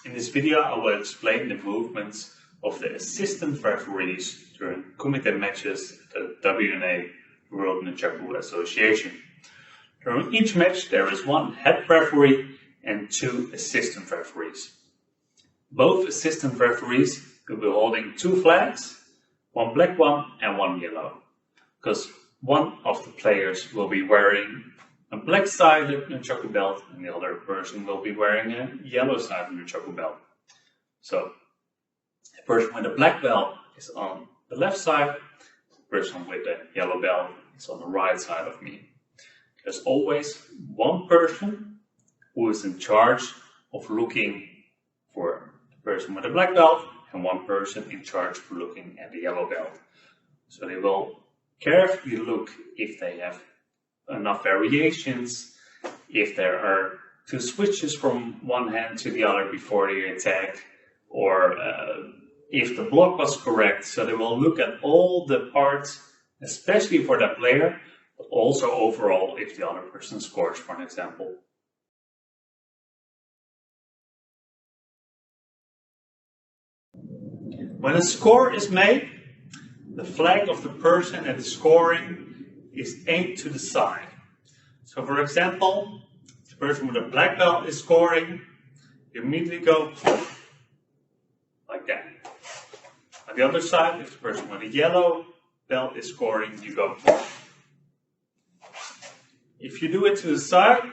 In this video I will explain the movements of the assistant referees during Kumite matches at the WNA Nunchaku Association. During each match there is one head referee and two assistant referees. Both assistant referees will be holding two flags, one black one and one yellow, because one of the players will be wearing a black-sided Nunchaku belt and the other person will be wearing a yellow-sided Nunchaku belt. So the person with the black belt is on the left side, the person with the yellow belt is on the right side of me. There's always one person who is in charge of looking for the person with the black belt and one person in charge for looking at the yellow belt. So they will carefully look if they have enough variations, if there are two switches from one hand to the other before they attack, or if the block was correct. So they will look at all the parts, especially for that player, but also overall if the other person scores, for an example. When a score is made, the flag of the person at the scoring is aimed to the side. So for example, the person with a black belt is scoring, you immediately go like that. On the other side, if the person with a yellow belt is scoring, you go. If you do it to the side,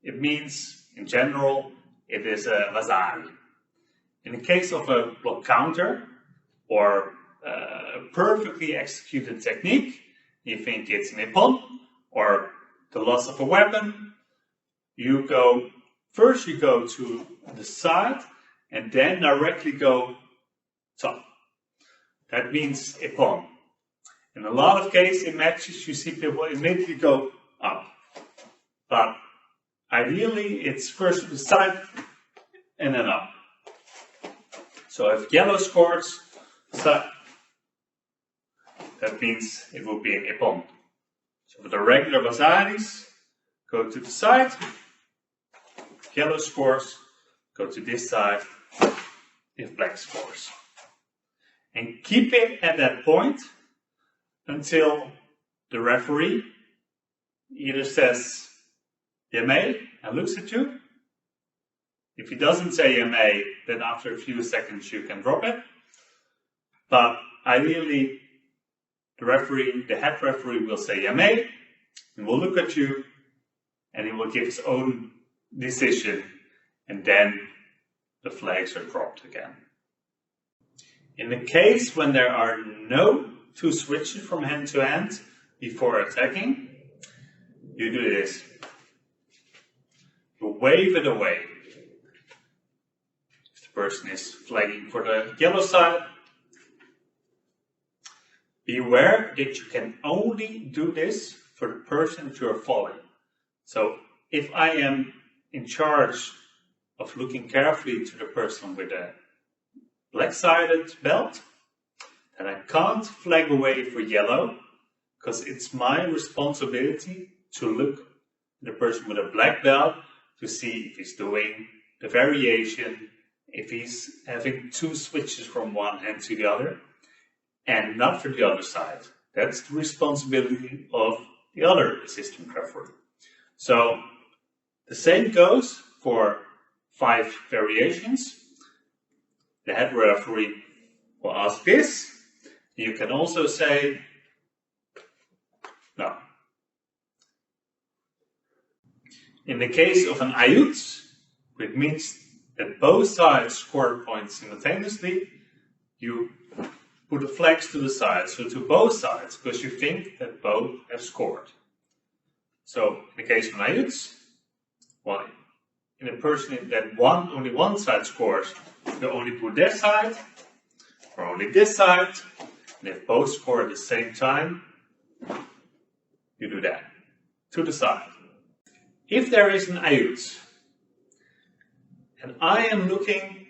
it means, in general, it is a wasari. In the case of a block counter or a perfectly executed technique, you think it's an ippon or the loss of a weapon, you go to the side and then directly go top. That means ippon. In a lot of cases in matches you see people immediately go up. But ideally it's first to the side and then up. So if yellow scores side, that means it will be an ippon. So for the regular wasaris, go to the side. If yellow scores, go to this side. If black scores. And keep it at that point until the referee either says yamei and looks at you. If he doesn't say yamei, then after a few seconds you can drop it. But ideally, the head referee will say yamei, and will look at you, and he will give his own decision, and then the flags are dropped again. In the case when there are no two switches from hand to hand before attacking, you do this. You wave it away. If the person is flagging for the yellow side, beware that you can only do this for the person that you are following. So if I am in charge of looking carefully to the person with a black-sided belt, then I can't flag away for yellow, because it's my responsibility to look at the person with a black belt to see if he's doing the variation, if he's having two switches from one hand to the other, and not for the other side. That's the responsibility of the other assistant referee. So the same goes for 5 variations. The head referee will ask this. You can also say no. In the case of an Aiuchi, which means that both sides score points simultaneously, you put the flags to the side, so to both sides, because you think that both have scored. So in the case of an Aiuchi, well, in a person that only one side scores, you only put their side, or only this side, and if both score at the same time, you do that, to the side. If there is an Aiuchi, and I am looking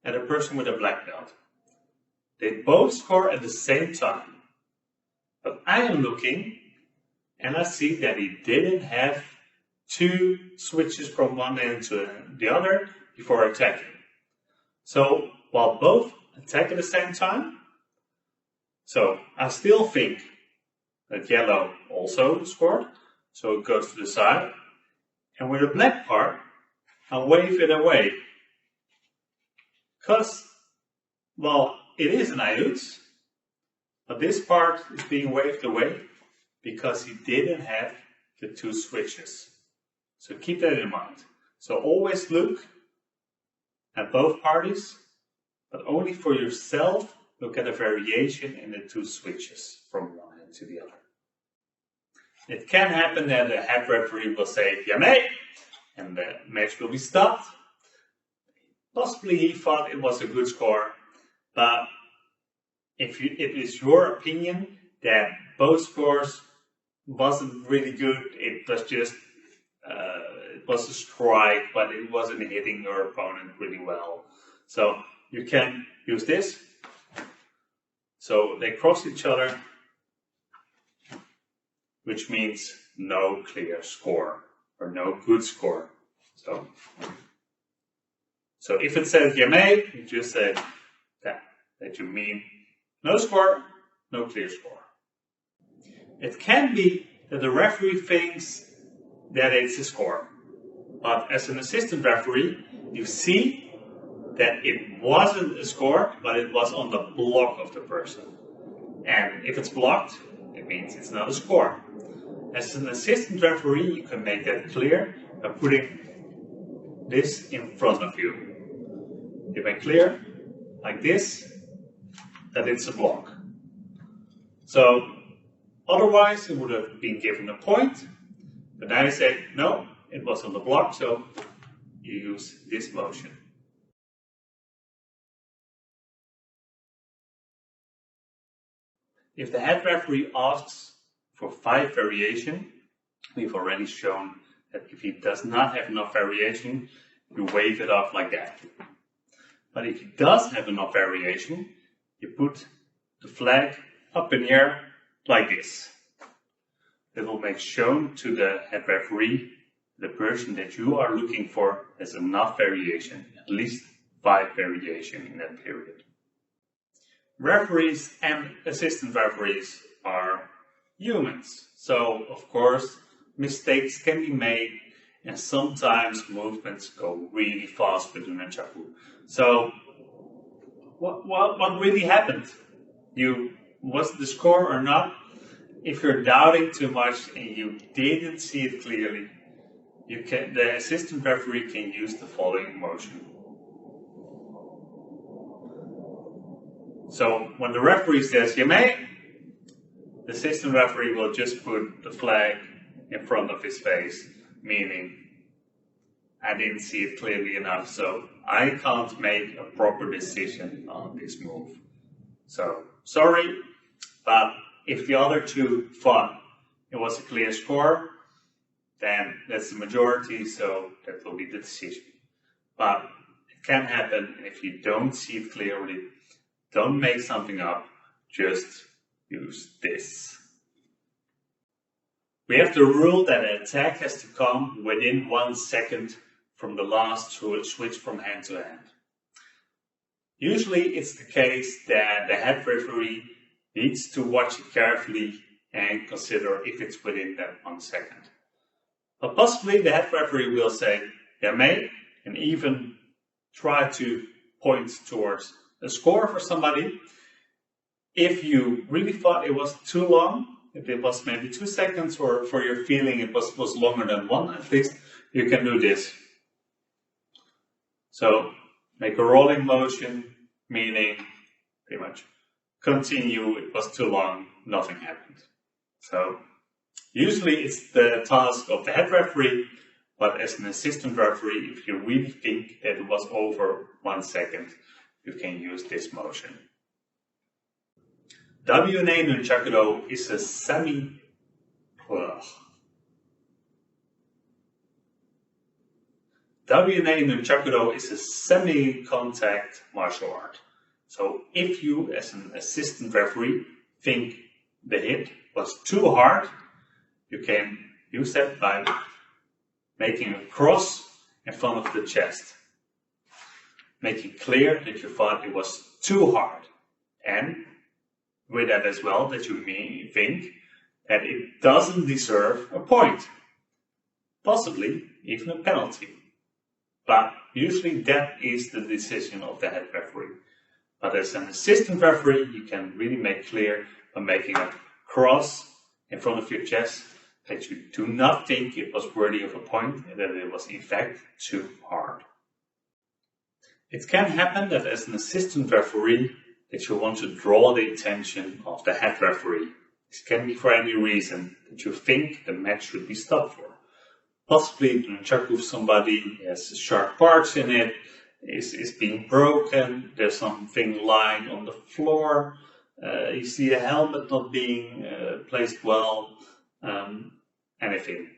at a person with a black belt, they both score at the same time, but I am looking and I see that he didn't have two switches from one end to the other before attacking. So while both attack at the same time, so I still think that yellow also scored, so it goes to the side. And with the black part, I wave it away. Because, well, it is an Aiuchi, but this part is being waved away because he didn't have the two switches. So keep that in mind. So always look at both parties, but only for yourself look at a variation in the two switches from one end to the other. It can happen that the head referee will say "Yame," and the match will be stopped. Possibly he thought it was a good score, but if it is your opinion that both scores wasn't really good, it was just it was a strike, but it wasn't hitting your opponent really well. So you can use this. So they cross each other, which means no clear score or no good score. So if it says Yame, you just say that you mean no score, no clear score. It can be that the referee thinks that it's a score, but as an assistant referee, you see that it wasn't a score, but it was on the block of the person. And if it's blocked, it means it's not a score. As an assistant referee, you can make that clear by putting this in front of you. You make clear, like this, that it's a block. So, otherwise it would have been given a point, but now you say, no, it was on the block, so you use this motion. If the head referee asks for 5 variation, we've already shown that if he does not have enough variation, you wave it off like that. But if he does have enough variation, you put the flag up in the air like this. It will make shown to the head referee, the person that you are looking for has enough variation, at least 5 variation in that period. Referees and assistant referees are humans, so of course mistakes can be made and sometimes movements go really fast with the Nunchaku. So what really happened? Was the score or not? If you're doubting too much and you didn't see it clearly, the assistant referee can use the following motion. So when the referee says "Yame," the assistant referee will just put the flag in front of his face, meaning I didn't see it clearly enough, so I can't make a proper decision on this move. So, sorry, but if the other two thought it was a clear score, then that's the majority, so that will be the decision. But it can happen, and if you don't see it clearly, don't make something up, just use this. We have the rule that an attack has to come within 1 second from the last switch from hand to hand. Usually it's the case that the head referee needs to watch it carefully and consider if it's within that 1 second. But possibly the head referee will say "Yame," and even try to point towards a score for somebody. If you really thought it was too long, if it was maybe 2 seconds, or for your feeling it was longer than 1 at least, you can do this. So make a rolling motion, meaning pretty much continue, it was too long, nothing happened. So usually it's the task of the head referee, but as an assistant referee, if you really think that it was over 1 second, you can use this motion. WNA Nunchaku-do is a WNA Nunchaku-do is a semi-contact martial art. So if you, as an assistant referee, think the hit was too hard, you can use that by making a cross in front of the chest. making clear that you thought it was too hard, and with that as well that you may think that it doesn't deserve a point, possibly even a penalty. But usually that is the decision of the head referee. But as an assistant referee, you can really make clear by making a cross in front of your chest that you do not think it was worthy of a point and that it was in fact too hard. It can happen that as an assistant referee that you want to draw the attention of the head referee. This can be for any reason that you think the match should be stopped for. Possibly the nunchaku of somebody has sharp parts in it, is being broken, there's something lying on the floor, you see a helmet not being placed well, anything.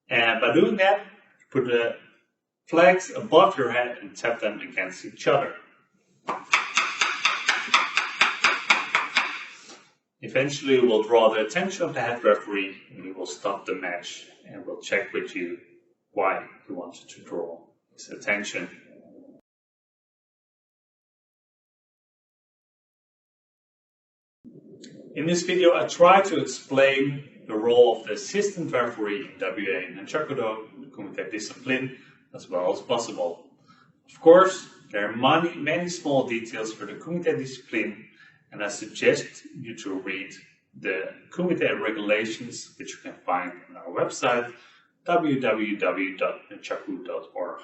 And by doing that, put the flags above your head and tap them against each other. Eventually we will draw the attention of the head referee and we will stop the match and we'll check with you why you wanted to draw his attention. In this video I try to explain the role of the assistant referee in WNA Nunchaku-do, the Kumite discipline, as well as possible. Of course, there are many small details for the Kumite discipline, and I suggest you to read the Kumite regulations, which you can find on our website www.nunchaku.org.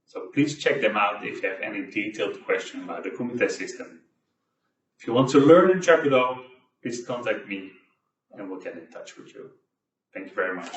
So please check them out if you have any detailed question about the Kumite system. If you want to learn Nunchaku-do, please contact me and we'll get in touch with you. Thank you very much.